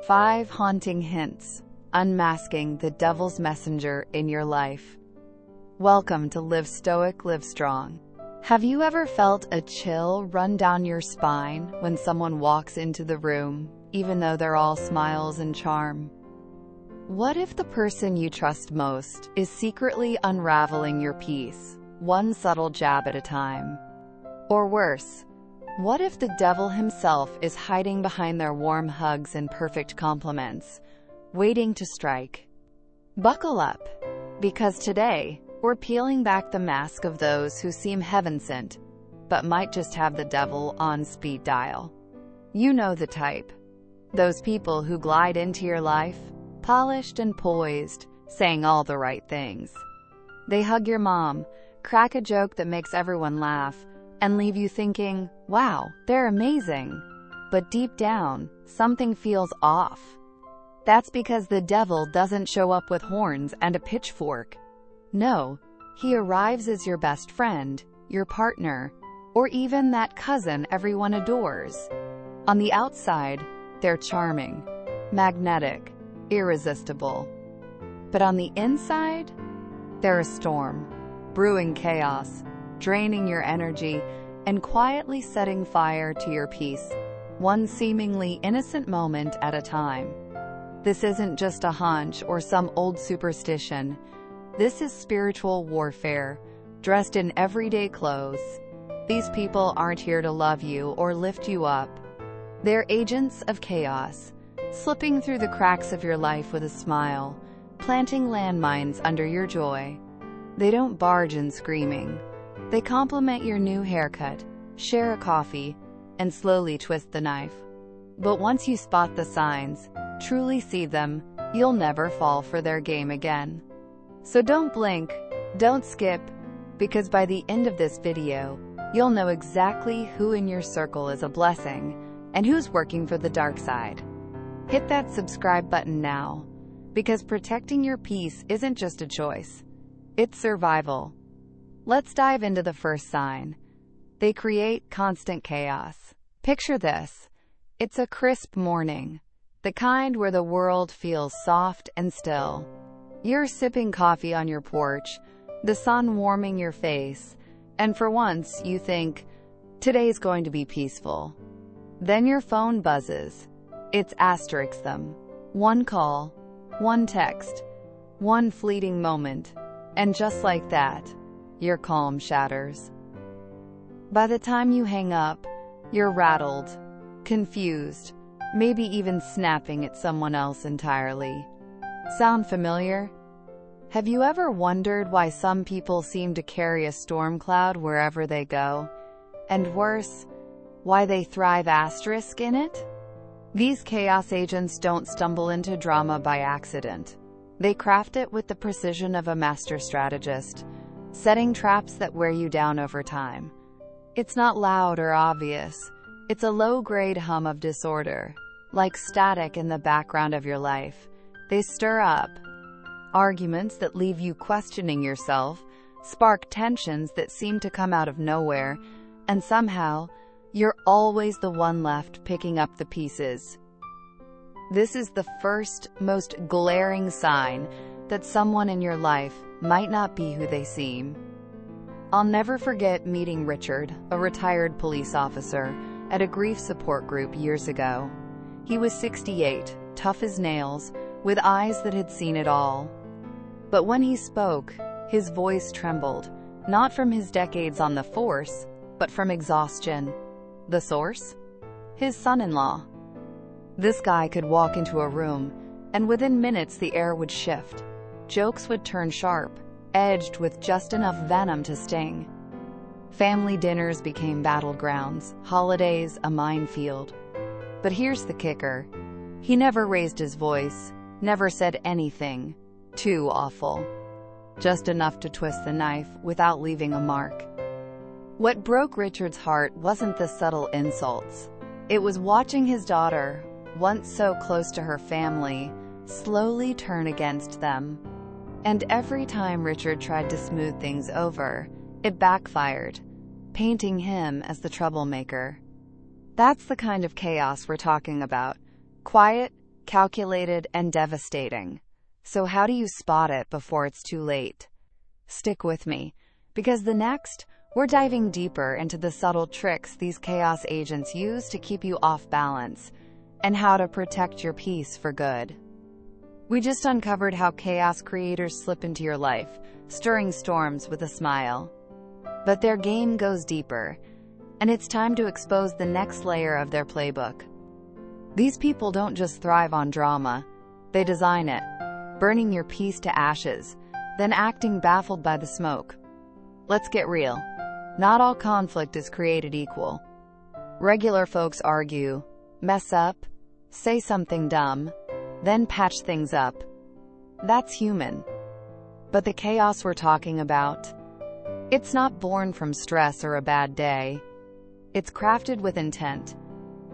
5 Haunting Hints. Unmasking the devil's messenger in your life. Welcome to Live Stoic, Live Strong. Have you ever felt a chill run down your spine when someone walks into the room, even though they're all smiles and charm? What if the person you trust most is secretly unraveling your peace, one subtle jab at a time? Or worse, what if the devil himself is hiding behind their warm hugs and perfect compliments, waiting to strike? Buckle up, because today, we're peeling back the mask of those who seem heaven-sent, but might just have the devil on speed dial. You know the type. Those people who glide into your life, polished and poised, saying all the right things. They hug your mom, crack a joke that makes everyone laugh, and leave you thinking, wow, they're amazing. But deep down, something feels off. That's because the devil doesn't show up with horns and a pitchfork. No, he arrives as your best friend, your partner, or even that cousin everyone adores. On the outside, they're charming, magnetic, irresistible. But on the inside, they're a storm, brewing chaos, draining your energy, and quietly setting fire to your peace, one seemingly innocent moment at a time. This isn't just a hunch or some old superstition. This is spiritual warfare, dressed in everyday clothes. These people aren't here to love you or lift you up. They're agents of chaos, slipping through the cracks of your life with a smile, planting landmines under your joy. They don't barge in screaming. They compliment your new haircut, share a coffee, and slowly twist the knife. But once you spot the signs, truly see them, you'll never fall for their game again. So don't blink, don't skip, because by the end of this video, you'll know exactly who in your circle is a blessing and who's working for the dark side. Hit that subscribe button now, because protecting your peace isn't just a choice, it's survival. Let's dive into the first sign. They create constant chaos. Picture this. It's a crisp morning, the kind where the world feels soft and still. You're sipping coffee on your porch, the sun warming your face, and for once you think, today's going to be peaceful. Then your phone buzzes. It's asterisk them. One call, one text, one fleeting moment, and just like that, your calm shatters. By the time you hang up, you're rattled, confused, maybe even snapping at someone else entirely. Sound familiar? Have you ever wondered why some people seem to carry a storm cloud wherever they go? And worse, why they thrive asterisk in it? These chaos agents don't stumble into drama by accident. They craft it with the precision of a master strategist, setting traps that wear you down over time. It's not loud or obvious. It's a low-grade hum of disorder, like static in the background of your life. They stir up arguments that leave you questioning yourself, spark tensions that seem to come out of nowhere, and somehow, you're always the one left picking up the pieces. This is the first, most glaring sign that someone in your life might not be who they seem. I'll never forget meeting Richard, a retired police officer, at a grief support group years ago. He was 68, tough as nails, with eyes that had seen it all. But when he spoke, his voice trembled, not from his decades on the force, but from exhaustion. The source? His son-in-law. This guy could walk into a room, and within minutes the air would shift. Jokes would turn sharp, edged with just enough venom to sting. Family dinners became battlegrounds, holidays a minefield. But here's the kicker. He never raised his voice, never said anything too awful. Just enough to twist the knife without leaving a mark. What broke Richard's heart wasn't the subtle insults. It was watching his daughter, once so close to her family, slowly turn against them. And every time Richard tried to smooth things over, it backfired, painting him as the troublemaker. That's the kind of chaos we're talking about. Quiet, calculated, and devastating. So how do you spot it before it's too late? Stick with me, because next, we're diving deeper into the subtle tricks these chaos agents use to keep you off balance, and how to protect your peace for good. We just uncovered how chaos creators slip into your life, stirring storms with a smile. But their game goes deeper, and it's time to expose the next layer of their playbook. These people don't just thrive on drama, they design it, burning your peace to ashes, then acting baffled by the smoke. Let's get real. Not all conflict is created equal. Regular folks argue, mess up, say something dumb, then patch things up. That's human. But the chaos we're talking about, it's not born from stress or a bad day. It's crafted with intent,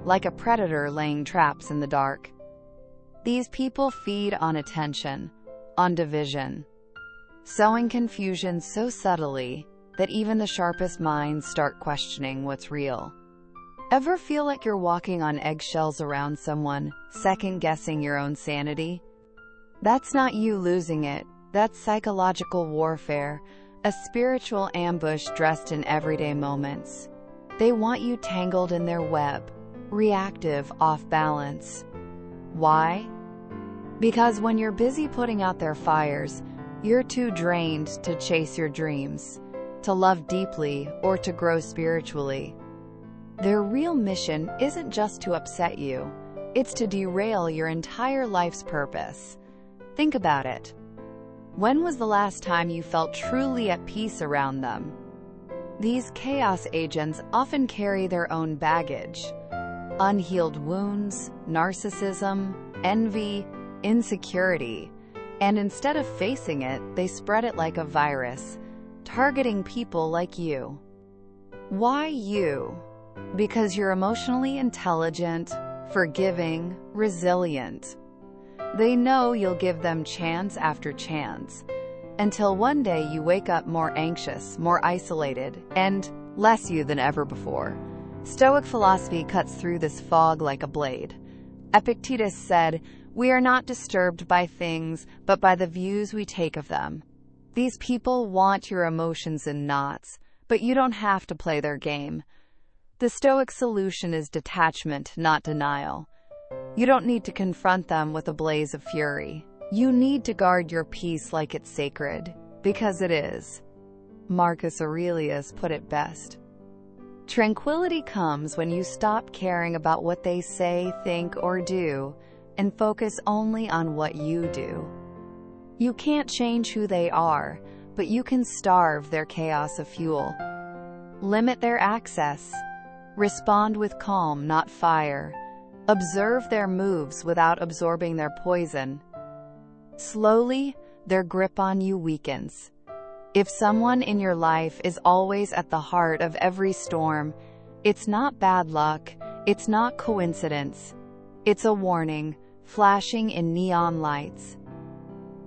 like a predator laying traps in the dark. These people feed on attention, on division, sowing confusion so subtly that even the sharpest minds start questioning what's real. Ever feel like you're walking on eggshells around someone, second-guessing your own sanity? That's not you losing it. That's psychological warfare, a spiritual ambush dressed in everyday moments. They want you tangled in their web, reactive, off balance. Why? Because when you're busy putting out their fires, you're too drained to chase your dreams, to love deeply, or to grow spiritually. Their real mission isn't just to upset you, it's to derail your entire life's purpose. Think about it. When was the last time you felt truly at peace around them? These chaos agents often carry their own baggage. Unhealed wounds, narcissism, envy, insecurity. And instead of facing it, they spread it like a virus, targeting people like you. Why you? Because you're emotionally intelligent, forgiving, resilient. They know you'll give them chance after chance, until one day you wake up more anxious, more isolated, and less you than ever before. Stoic philosophy cuts through this fog like a blade. Epictetus said, "We are not disturbed by things, but by the views we take of them." These people want your emotions in knots, but you don't have to play their game. The Stoic solution is detachment, not denial. You don't need to confront them with a blaze of fury. You need to guard your peace like it's sacred, because it is. Marcus Aurelius put it best. Tranquility comes when you stop caring about what they say, think, or do, and focus only on what you do. You can't change who they are, but you can starve their chaos of fuel. Limit their access. Respond with calm, not fire. Observe their moves without absorbing their poison. Slowly, their grip on you weakens. If someone in your life is always at the heart of every storm, it's not bad luck, it's not coincidence. It's a warning, flashing in neon lights.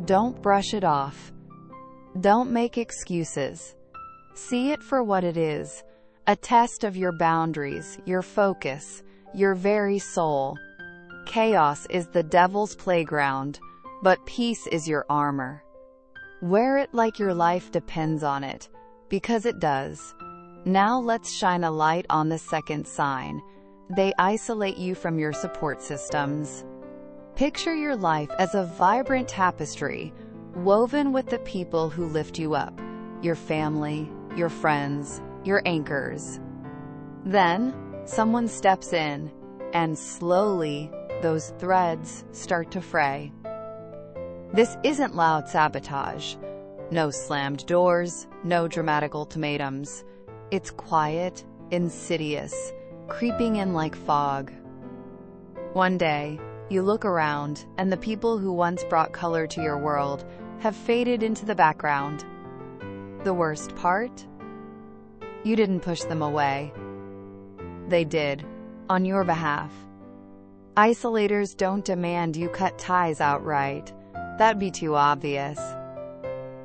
Don't brush it off. Don't make excuses. See it for what it is, a test of your boundaries, your focus, your very soul. Chaos is the devil's playground, but peace is your armor. Wear it like your life depends on it, because it does. Now let's shine a light on the second sign. They isolate you from your support systems. Picture your life as a vibrant tapestry, woven with the people who lift you up, your family, your friends, your anchors. Then, someone steps in, and slowly, those threads start to fray. This isn't loud sabotage. No slammed doors, no dramatic ultimatums. It's quiet, insidious, creeping in like fog. One day, you look around, and the people who once brought color to your world have faded into the background. The worst part? You didn't push them away. They did, on your behalf. Isolators don't demand you cut ties outright. That'd be too obvious.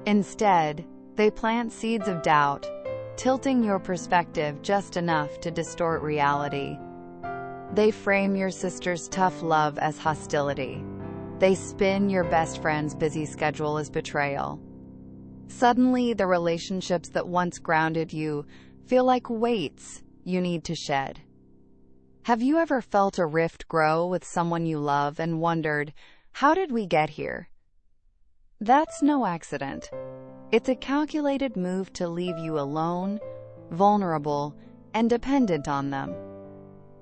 Instead, they plant seeds of doubt, tilting your perspective just enough to distort reality. They frame your sister's tough love as hostility. They spin your best friend's busy schedule as betrayal. Suddenly, the relationships that once grounded you feel like weights you need to shed. Have you ever felt a rift grow with someone you love and wondered, how did we get here? That's no accident. It's a calculated move to leave you alone, vulnerable, and dependent on them.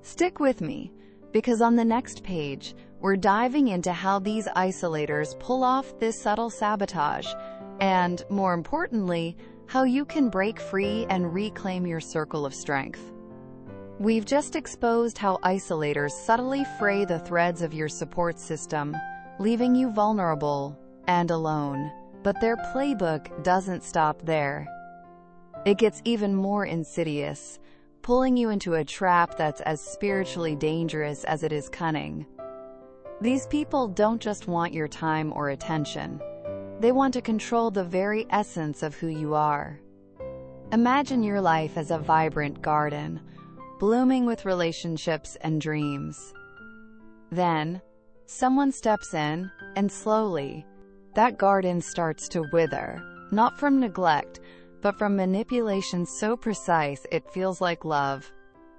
Stick with me, because on the next page, we're diving into how these isolators pull off this subtle sabotage, and, more importantly, how you can break free and reclaim your circle of strength. We've just exposed how isolators subtly fray the threads of your support system, leaving you vulnerable and alone. But their playbook doesn't stop there. It gets even more insidious, pulling you into a trap that's as spiritually dangerous as it is cunning. These people don't just want your time or attention. They want to control the very essence of who you are. Imagine your life as a vibrant garden, blooming with relationships and dreams. Then, someone steps in, and slowly, that garden starts to wither, not from neglect, but from manipulation so precise it feels like love.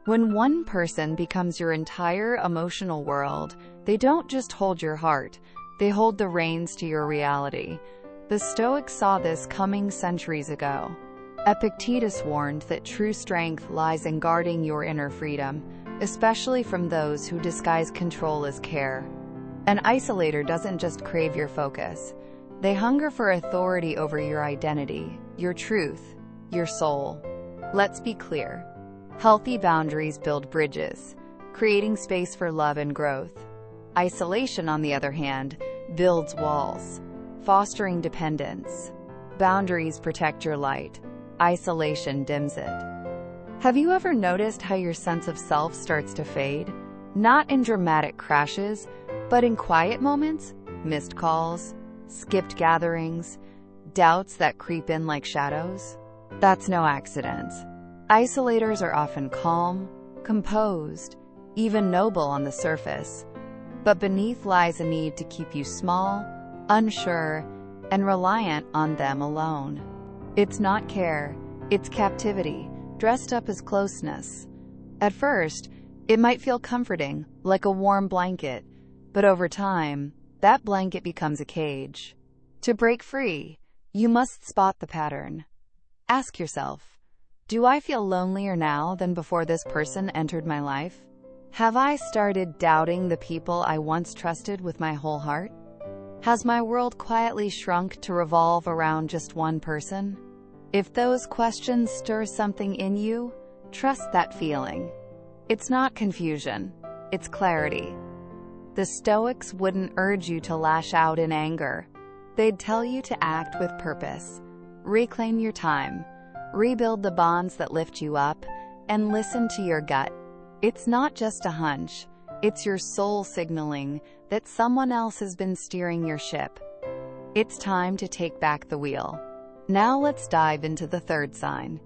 When one person becomes your entire emotional world, they don't just hold your heart, they hold the reins to your reality. The Stoics saw this coming centuries ago. Epictetus warned that true strength lies in guarding your inner freedom, especially from those who disguise control as care. An isolator doesn't just crave your focus. They hunger for authority over your identity, your truth, your soul. Let's be clear. Healthy boundaries build bridges, creating space for love and growth. Isolation, on the other hand, builds walls, fostering dependence. Boundaries protect your light. Isolation dims it. Have you ever noticed how your sense of self starts to fade? Not in dramatic crashes, but in quiet moments, missed calls, skipped gatherings, doubts that creep in like shadows? That's no accident. Isolators are often calm, composed, even noble on the surface, but beneath lies a need to keep you small, unsure, and reliant on them alone. It's not care, it's captivity, dressed up as closeness. At first, it might feel comforting, like a warm blanket, but over time, that blanket becomes a cage. To break free, you must spot the pattern. Ask yourself, do I feel lonelier now than before this person entered my life? Have I started doubting the people I once trusted with my whole heart? Has my world quietly shrunk to revolve around just one person? If those questions stir something in you, trust that feeling. It's not confusion, it's clarity. The Stoics wouldn't urge you to lash out in anger. They'd tell you to act with purpose. Reclaim your time, rebuild the bonds that lift you up, and listen to your gut. It's not just a hunch, it's your soul signaling that someone else has been steering your ship. It's time to take back the wheel. Now let's dive into the third sign.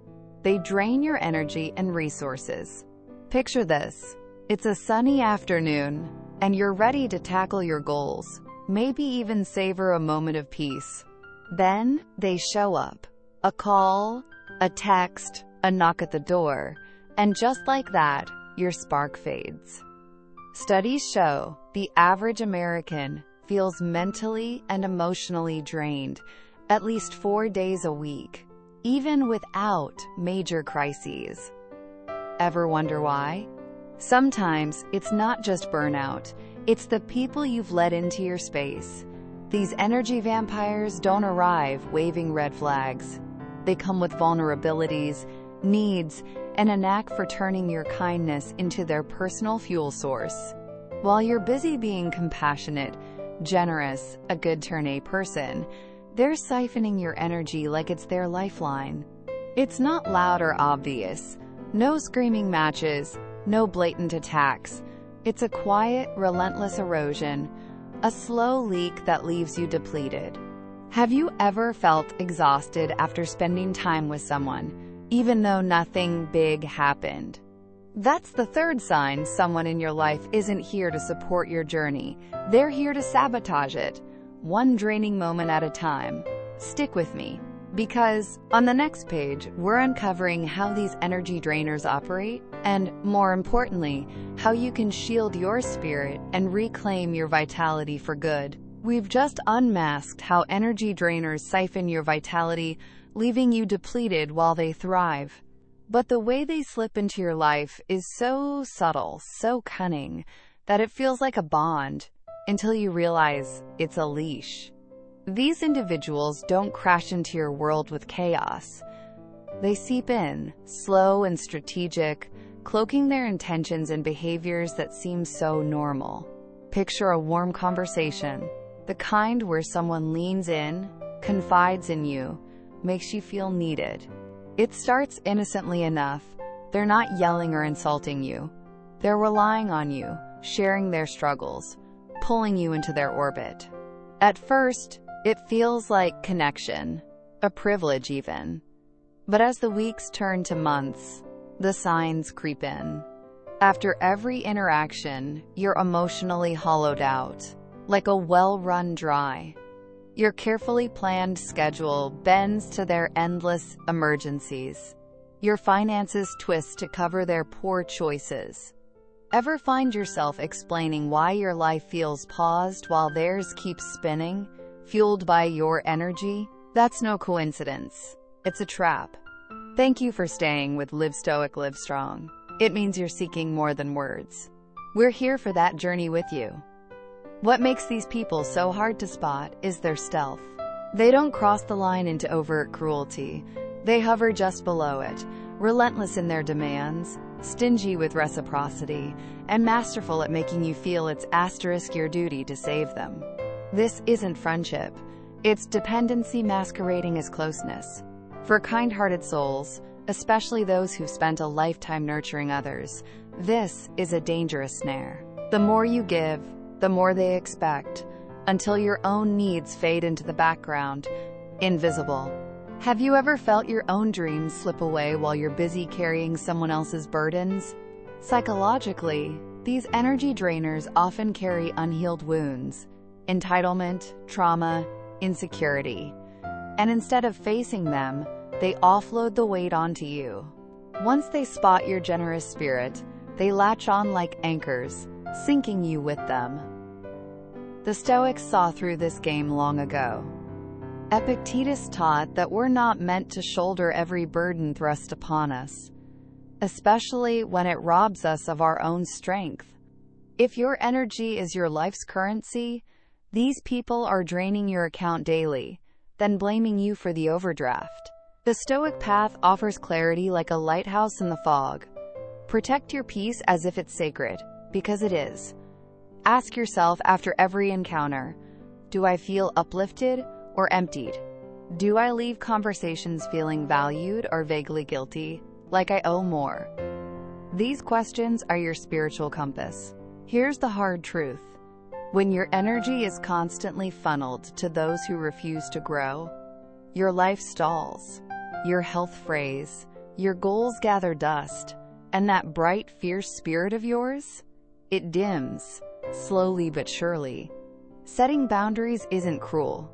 They drain your energy and resources. Picture this. It's a sunny afternoon, and you're ready to tackle your goals, maybe even savor a moment of peace. Then, they show up. A call, a text, a knock at the door, and just like that, your spark fades. Studies show the average American feels mentally and emotionally drained at least 4 days a week, even without major crises. Ever wonder why? Sometimes it's not just burnout, it's the people you've let into your space. These energy vampires don't arrive waving red flags. They come with vulnerabilities, needs, and a knack for turning your kindness into their personal fuel source. While you're busy being compassionate, generous, a good turn A person, they're siphoning your energy like it's their lifeline. It's not loud or obvious. No screaming matches, no blatant attacks. It's a quiet, relentless erosion, a slow leak that leaves you depleted. Have you ever felt exhausted after spending time with someone, even though nothing big happened? That's the third sign someone in your life isn't here to support your journey. They're here to sabotage it, one draining moment at a time. Stick with me, because on the next page, we're uncovering how these energy drainers operate, and more importantly, how you can shield your spirit and reclaim your vitality for good. We've just unmasked how energy drainers siphon your vitality, leaving you depleted while they thrive. But the way they slip into your life is so subtle, so cunning, that it feels like a bond, until you realize it's a leash. These individuals don't crash into your world with chaos. They seep in, slow and strategic, cloaking their intentions in behaviors that seem so normal. Picture a warm conversation, the kind where someone leans in, confides in you, makes you feel needed. It starts innocently enough. They're not yelling or insulting you. They're relying on you, sharing their struggles, pulling you into their orbit. At first, it feels like connection, a privilege even. But as the weeks turn to months, the signs creep in. After every interaction, you're emotionally hollowed out, like a well run dry. Your carefully planned schedule bends to their endless emergencies. Your finances twist to cover their poor choices. Ever find yourself explaining why your life feels paused while theirs keeps spinning, fueled by your energy? That's no coincidence. It's a trap. Thank you for staying with Live Stoic, Live Strong. It means you're seeking more than words. We're here for that journey with you. What makes these people so hard to spot is their stealth. They don't cross the line into overt cruelty. They hover just below it, relentless in their demands, stingy with reciprocity, and masterful at making you feel it's your duty to save them. This isn't friendship. It's dependency masquerading as closeness. For kind-hearted souls, especially those who've spent a lifetime nurturing others, this is a dangerous snare. The more you give, the more they expect, until your own needs fade into the background, invisible. Have you ever felt your own dreams slip away while you're busy carrying someone else's burdens? Psychologically, these energy drainers often carry unhealed wounds, entitlement, trauma, insecurity. And instead of facing them, they offload the weight onto you. Once they spot your generous spirit, they latch on like anchors, sinking you with them. The Stoics saw through this game long ago. Epictetus taught that we're not meant to shoulder every burden thrust upon us, especially when it robs us of our own strength. If your energy is your life's currency, these people are draining your account daily, then blaming you for the overdraft. The Stoic path offers clarity like a lighthouse in the fog. Protect your peace as if it's sacred, because it is. Ask yourself after every encounter, do I feel uplifted or emptied? Do I leave conversations feeling valued or vaguely guilty, like I owe more? These questions are your spiritual compass. Here's the hard truth. When your energy is constantly funneled to those who refuse to grow, your life stalls, your health frays, your goals gather dust, and that bright, fierce spirit of yours, it dims, slowly but surely. Setting boundaries isn't cruel.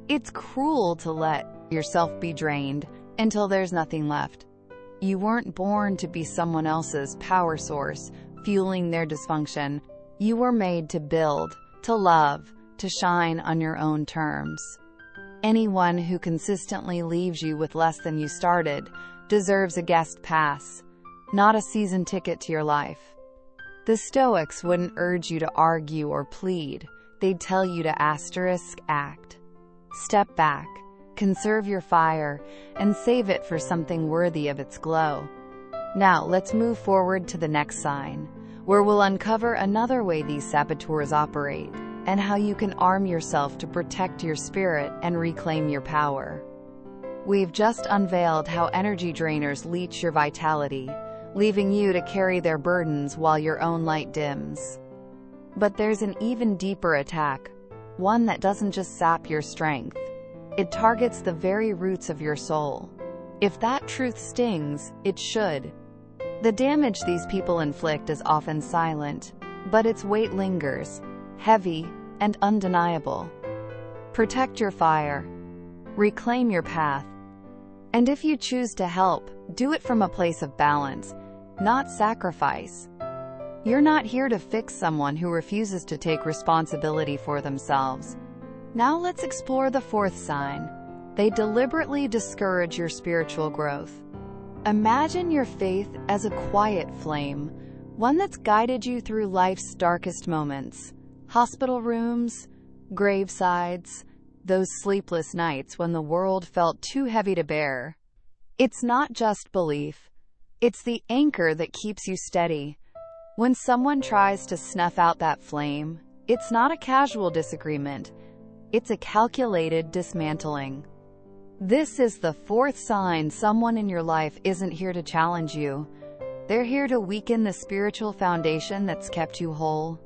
It's cruel to let yourself be drained until there's nothing left. You weren't born to be someone else's power source, fueling their dysfunction. You were made to build, to love, to shine on your own terms. Anyone who consistently leaves you with less than you started deserves a guest pass, not a season ticket to your life. The Stoics wouldn't urge you to argue or plead. They'd tell you to act. Step back, conserve your fire, and save it for something worthy of its glow. Now, let's move forward to the next sign, where we'll uncover another way these saboteurs operate, and how you can arm yourself to protect your spirit and reclaim your power. We've just unveiled how energy drainers leech your vitality, leaving you to carry their burdens while your own light dims. But there's an even deeper attack, one that doesn't just sap your strength. It targets the very roots of your soul. If that truth stings, it should. The damage these people inflict is often silent, but its weight lingers, heavy and undeniable. Protect your fire. Reclaim your path. And if you choose to help, do it from a place of balance, not sacrifice. You're not here to fix someone who refuses to take responsibility for themselves. Now let's explore the fourth sign. They deliberately discourage your spiritual growth. Imagine your faith as a quiet flame, one that's guided you through life's darkest moments. Hospital rooms, gravesides, those sleepless nights when the world felt too heavy to bear. It's not just belief. It's the anchor that keeps you steady. When someone tries to snuff out that flame, it's not a casual disagreement. It's a calculated dismantling. This is the fourth sign someone in your life isn't here to challenge you. They're here to weaken the spiritual foundation that's kept you whole.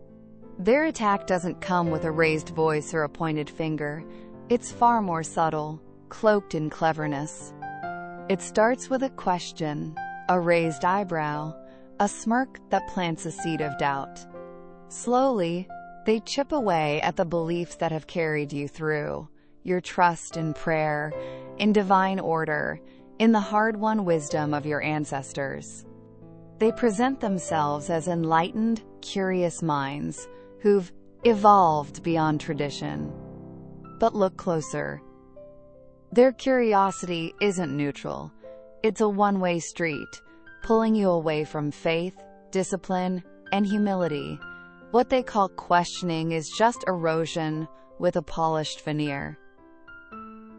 Their attack doesn't come with a raised voice or a pointed finger. It's far more subtle, cloaked in cleverness. It starts with a question, a raised eyebrow, a smirk that plants a seed of doubt. Slowly, they chip away at the beliefs that have carried you through, your trust in prayer, in divine order, in the hard-won wisdom of your ancestors. They present themselves as enlightened, curious minds who've evolved beyond tradition. But look closer. Their curiosity isn't neutral. It's a one-way street, pulling you away from faith, discipline, and humility. What they call questioning is just erosion with a polished veneer.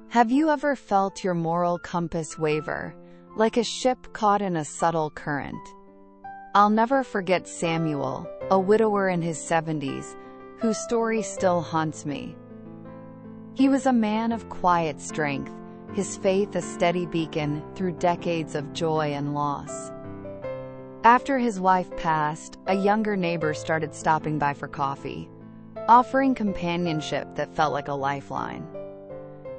Have you ever felt your moral compass waver, like a ship caught in a subtle current? I'll never forget Samuel, a widower in his 70s, whose story still haunts me. He was a man of quiet strength, his faith a steady beacon through decades of joy and loss. After his wife passed, a younger neighbor started stopping by for coffee, offering companionship that felt like a lifeline.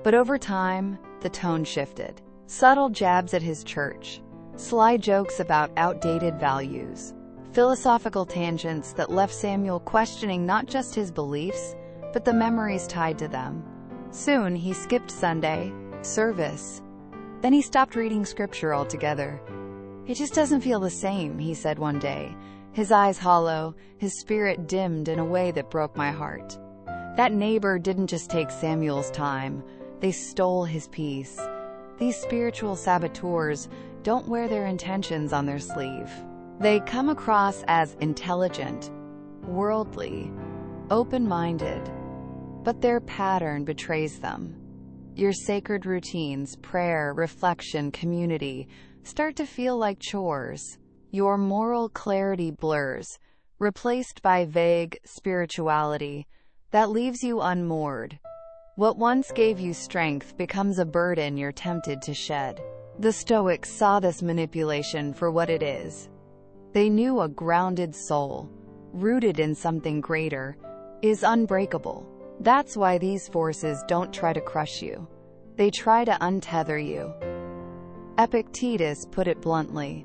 But over time, the tone shifted. Subtle jabs at his church, sly jokes about outdated values, philosophical tangents that left Samuel questioning not just his beliefs, but the memories tied to them. Soon, he skipped Sunday service. Then he stopped reading scripture altogether. "It just doesn't feel the same," he said one day, his eyes hollow, his spirit dimmed in a way that broke my heart. That neighbor didn't just take Samuel's time, they stole his peace. These spiritual saboteurs don't wear their intentions on their sleeve. They come across as intelligent, worldly, open-minded, but their pattern betrays them. Your sacred routines, prayer, reflection, community, start to feel like chores. Your moral clarity blurs, replaced by vague spirituality that leaves you unmoored. What once gave you strength becomes a burden you're tempted to shed. The Stoics saw this manipulation for what it is. They knew a grounded soul, rooted in something greater, is unbreakable. That's why these forces don't try to crush you. They try to untether you. Epictetus put it bluntly,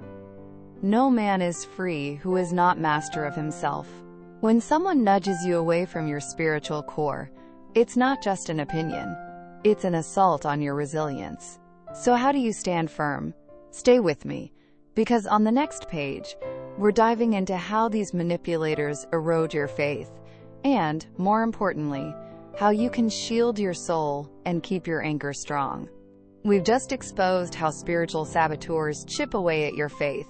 "No man is free who is not master of himself." When someone nudges you away from your spiritual core, it's not just an opinion. It's an assault on your resilience. So how do you stand firm? Stay with me, because on the next page, we're diving into how these manipulators erode your faith, and, more importantly, how you can shield your soul and keep your anchor strong. We've just exposed how spiritual saboteurs chip away at your faith,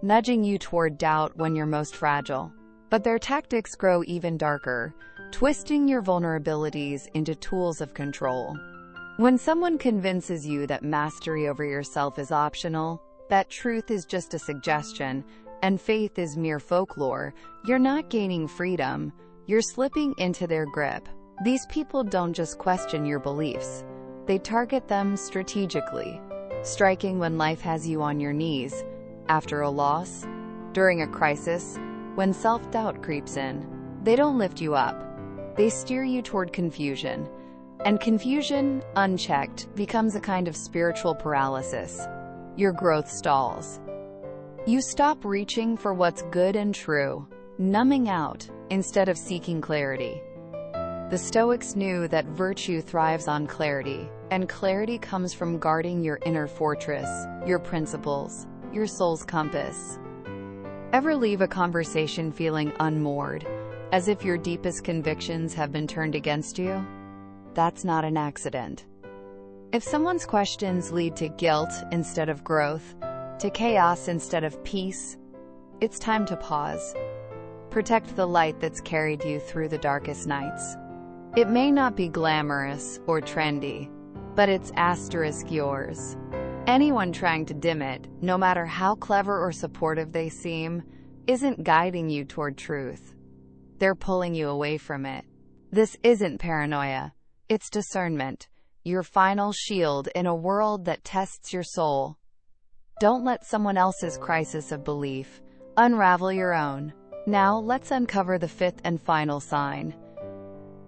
nudging you toward doubt when you're most fragile. But their tactics grow even darker, twisting your vulnerabilities into tools of control. When someone convinces you that mastery over yourself is optional, that truth is just a suggestion, and faith is mere folklore, you're not gaining freedom, you're slipping into their grip. These people don't just question your beliefs. They target them strategically, striking when life has you on your knees, after a loss, during a crisis, when self-doubt creeps in. They don't lift you up. They steer you toward confusion. And confusion, unchecked, becomes a kind of spiritual paralysis. Your growth stalls. You stop reaching for what's good and true, numbing out instead of seeking clarity. The Stoics knew that virtue thrives on clarity, and clarity comes from guarding your inner fortress, your principles, your soul's compass. Ever leave a conversation feeling unmoored, as if your deepest convictions have been turned against you? That's not an accident. If someone's questions lead to guilt instead of growth, to chaos instead of peace, it's time to pause. Protect the light that's carried you through the darkest nights. It may not be glamorous or trendy, but it's asterisk yours. Anyone trying to dim it, no matter how clever or supportive they seem, isn't guiding you toward truth. They're pulling you away from it. This isn't paranoia. It's discernment, your final shield in a world that tests your soul. Don't let someone else's crisis of belief unravel your own. Now, let's uncover the fifth and final sign.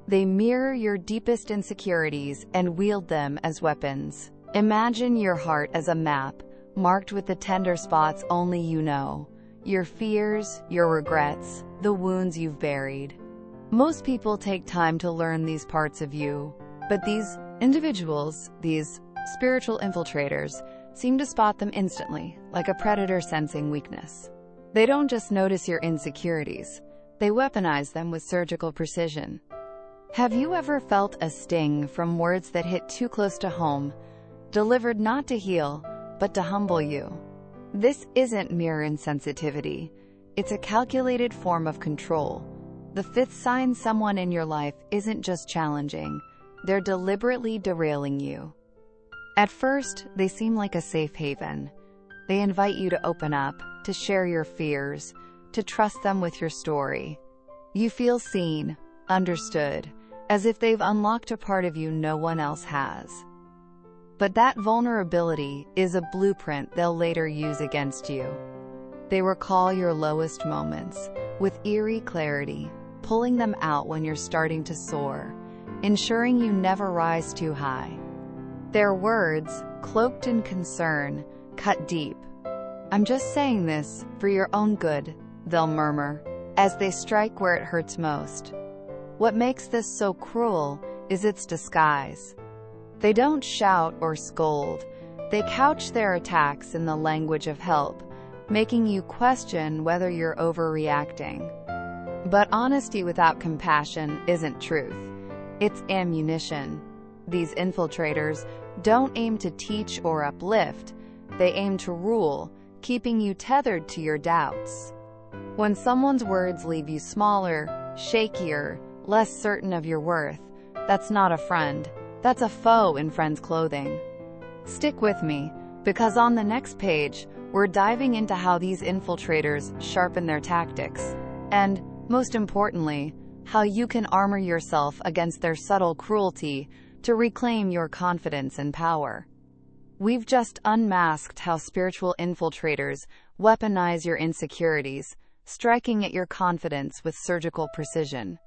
They mirror your deepest insecurities and wield them as weapons. Imagine your heart as a map, marked with the tender spots only you know. Your fears, your regrets, the wounds you've buried. Most people take time to learn these parts of you, but these individuals, these spiritual infiltrators, seem to spot them instantly, like a predator sensing weakness. They don't just notice your insecurities, they weaponize them with surgical precision. Have you ever felt a sting from words that hit too close to home, delivered not to heal, but to humble you? This isn't mere insensitivity. It's a calculated form of control. The fifth sign: someone in your life isn't just challenging, they're deliberately derailing you. At first, they seem like a safe haven. They invite you to open up, to share your fears, to trust them with your story. You feel seen, understood, as if they've unlocked a part of you no one else has. But that vulnerability is a blueprint they'll later use against you. They recall your lowest moments with eerie clarity, pulling them out when you're starting to soar, ensuring you never rise too high. Their words, cloaked in concern, cut deep. "I'm just saying this for your own good," they'll murmur, as they strike where it hurts most. What makes this so cruel is its disguise. They don't shout or scold. They couch their attacks in the language of help, making you question whether you're overreacting. But honesty without compassion isn't truth. It's ammunition. These infiltrators don't aim to teach or uplift. They aim to rule, keeping you tethered to your doubts. When someone's words leave you smaller, shakier, less certain of your worth, that's not a friend. That's a foe in friend's clothing. Stick with me, because on the next page, we're diving into how these infiltrators sharpen their tactics, and, most importantly, how you can armor yourself against their subtle cruelty to reclaim your confidence and power. We've just unmasked how spiritual infiltrators weaponize your insecurities, striking at your confidence with surgical precision.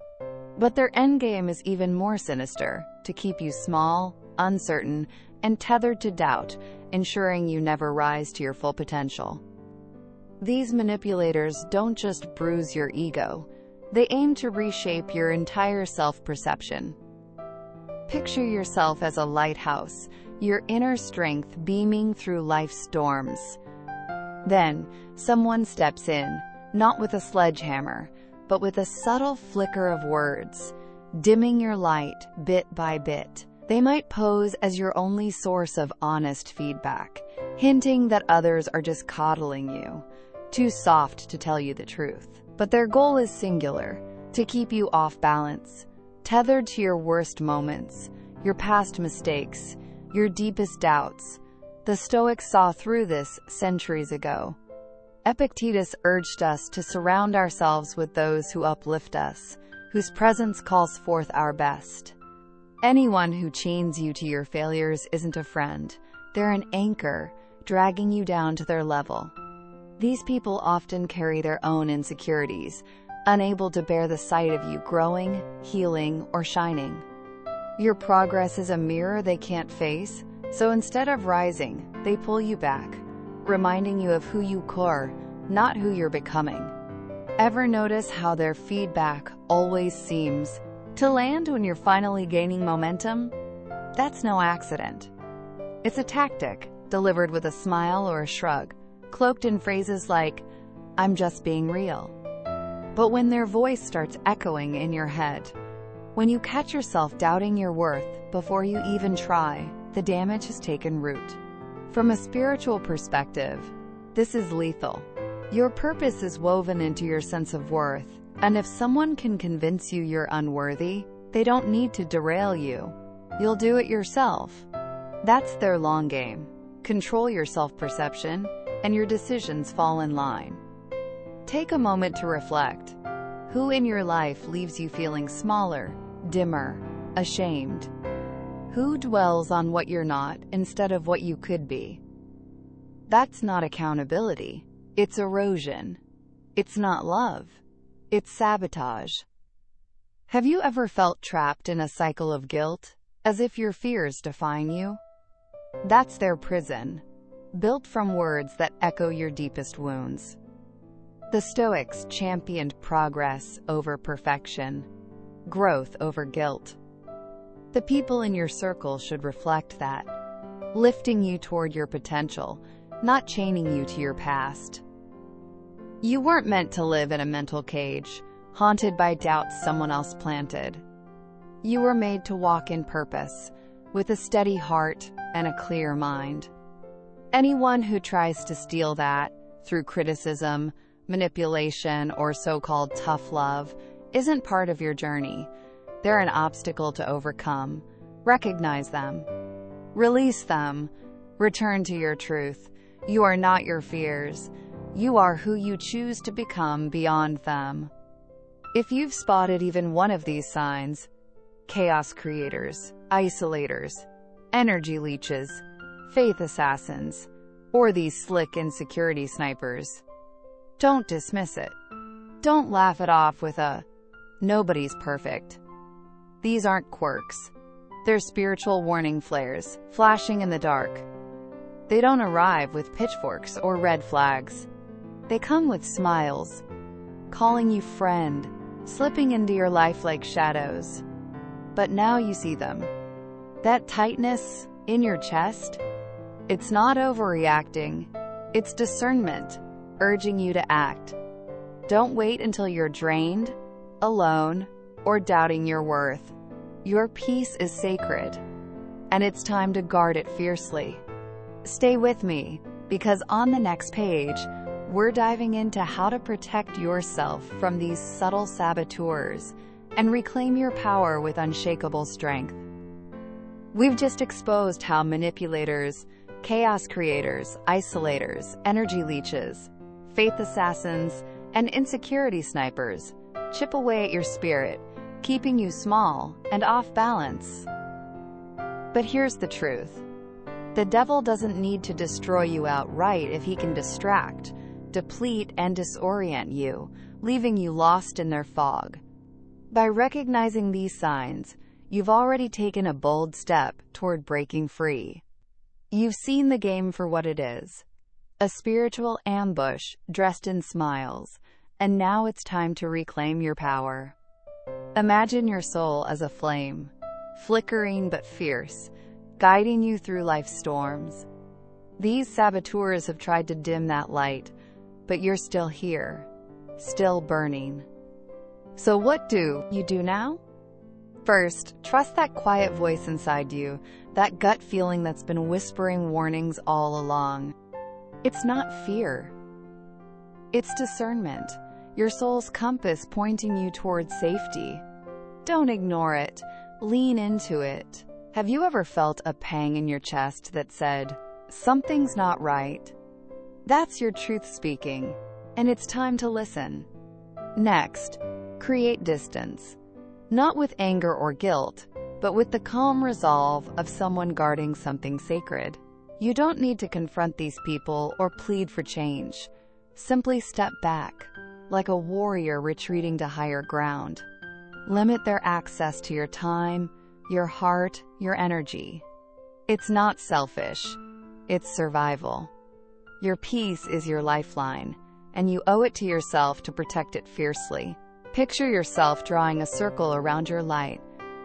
But their endgame is even more sinister: to keep you small, uncertain, and tethered to doubt, ensuring you never rise to your full potential. These manipulators don't just bruise your ego, they aim to reshape your entire self-perception. Picture yourself as a lighthouse, your inner strength beaming through life's storms. Then, someone steps in, not with a sledgehammer, but with a subtle flicker of words, dimming your light bit by bit. They might pose as your only source of honest feedback, hinting that others are just coddling you, too soft to tell you the truth. But their goal is singular: to keep you off balance, tethered to your worst moments, your past mistakes, your deepest doubts. The Stoics saw through this centuries ago. Epictetus urged us to surround ourselves with those who uplift us, whose presence calls forth our best. Anyone who chains you to your failures isn't a friend. They're an anchor, dragging you down to their level. These people often carry their own insecurities, unable to bear the sight of you growing, healing, or shining. Your progress is a mirror they can't face, so instead of rising, they pull you back, reminding you of who you are, not who you're becoming. Ever notice how their feedback always seems to land when you're finally gaining momentum? That's no accident. It's a tactic, delivered with a smile or a shrug, cloaked in phrases like, "I'm just being real." But when their voice starts echoing in your head, when you catch yourself doubting your worth before you even try, the damage has taken root. From a spiritual perspective, this is lethal. Your purpose is woven into your sense of worth, and if someone can convince you you're unworthy, they don't need to derail you. You'll do it yourself. That's their long game. Control your self-perception, and your decisions fall in line. Take a moment to reflect. Who in your life leaves you feeling smaller, dimmer, ashamed? Who dwells on what you're not instead of what you could be? That's not accountability. It's erosion. It's not love. It's sabotage. Have you ever felt trapped in a cycle of guilt, as if your fears define you? That's their prison, built from words that echo your deepest wounds. The Stoics championed progress over perfection, growth over guilt. The people in your circle should reflect that, lifting you toward your potential, not chaining you to your past. You weren't meant to live in a mental cage, haunted by doubts someone else planted. You were made to walk in purpose, with a steady heart and a clear mind. Anyone who tries to steal that, through criticism, manipulation, or so-called tough love, isn't part of your journey. They're an obstacle to overcome. Recognize them. Release them. Return to your truth. You are not your fears. You are who you choose to become beyond them. If you've spotted even one of these signs, chaos creators, isolators, energy leeches, faith assassins, or these slick insecurity snipers, don't dismiss it. Don't laugh it off with a, "Nobody's perfect." These aren't quirks. They're spiritual warning flares, flashing in the dark. They don't arrive with pitchforks or red flags. They come with smiles, calling you friend, slipping into your life like shadows. But now you see them. That tightness in your chest, it's not overreacting. It's discernment, urging you to act. Don't wait until you're drained, alone, or doubting your worth. Your peace is sacred, and it's time to guard it fiercely. Stay with me, because on the next page, we're diving into how to protect yourself from these subtle saboteurs and reclaim your power with unshakable strength. We've just exposed how manipulators, chaos creators, isolators, energy leeches, faith assassins, and insecurity snipers chip away at your spirit, keeping you small and off balance. But here's the truth. The devil doesn't need to destroy you outright if he can distract, deplete, and disorient you, leaving you lost in their fog. By recognizing these signs, you've already taken a bold step toward breaking free. You've seen the game for what it is, a spiritual ambush dressed in smiles, and now it's time to reclaim your power. Imagine your soul as a flame, flickering but fierce, guiding you through life's storms. These saboteurs have tried to dim that light, but you're still here, still burning. So what do you do now? First, trust that quiet voice inside you, that gut feeling that's been whispering warnings all along. It's not fear. It's discernment, your soul's compass pointing you towards safety. Don't ignore it. Lean into it. Have you ever felt a pang in your chest that said, "Something's not right"? That's your truth speaking, and it's time to listen. Next, create distance. Not with anger or guilt, but with the calm resolve of someone guarding something sacred. You don't need to confront these people or plead for change. Simply step back, like a warrior retreating to higher ground. Limit their access to your time, your heart, your energy. It's not selfish. It's survival. Your peace is your lifeline, and you owe it to yourself to protect it fiercely. Picture yourself drawing a circle around your light,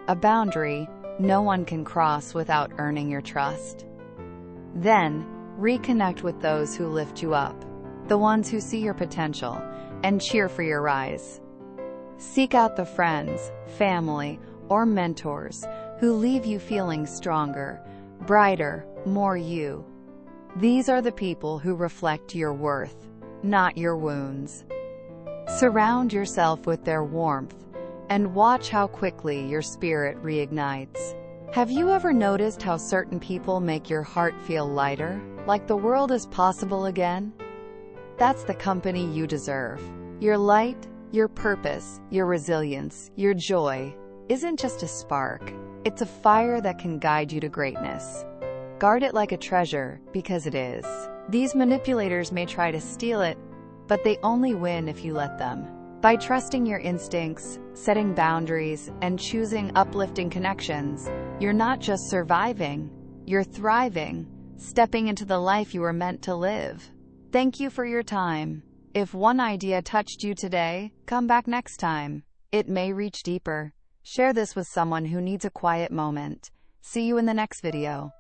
a boundary no one can cross without earning your trust. Then, reconnect with those who lift you up, the ones who see your potential and cheer for your rise. Seek out the friends, family, or mentors who leave you feeling stronger, brighter, more you. These are the people who reflect your worth, not your wounds. Surround yourself with their warmth and watch how quickly your spirit reignites. Have you ever noticed how certain people make your heart feel lighter, like the world is possible again? That's the company you deserve. Your light, your purpose, your resilience, your joy isn't just a spark. It's a fire that can guide you to greatness. Guard it like a treasure, because it is. These manipulators may try to steal it, but they only win if you let them. By trusting your instincts, setting boundaries, and choosing uplifting connections, you're not just surviving, you're thriving, stepping into the life you were meant to live. Thank you for your time. If one idea touched you today, come back next time. It may reach deeper. Share this with someone who needs a quiet moment. See you in the next video.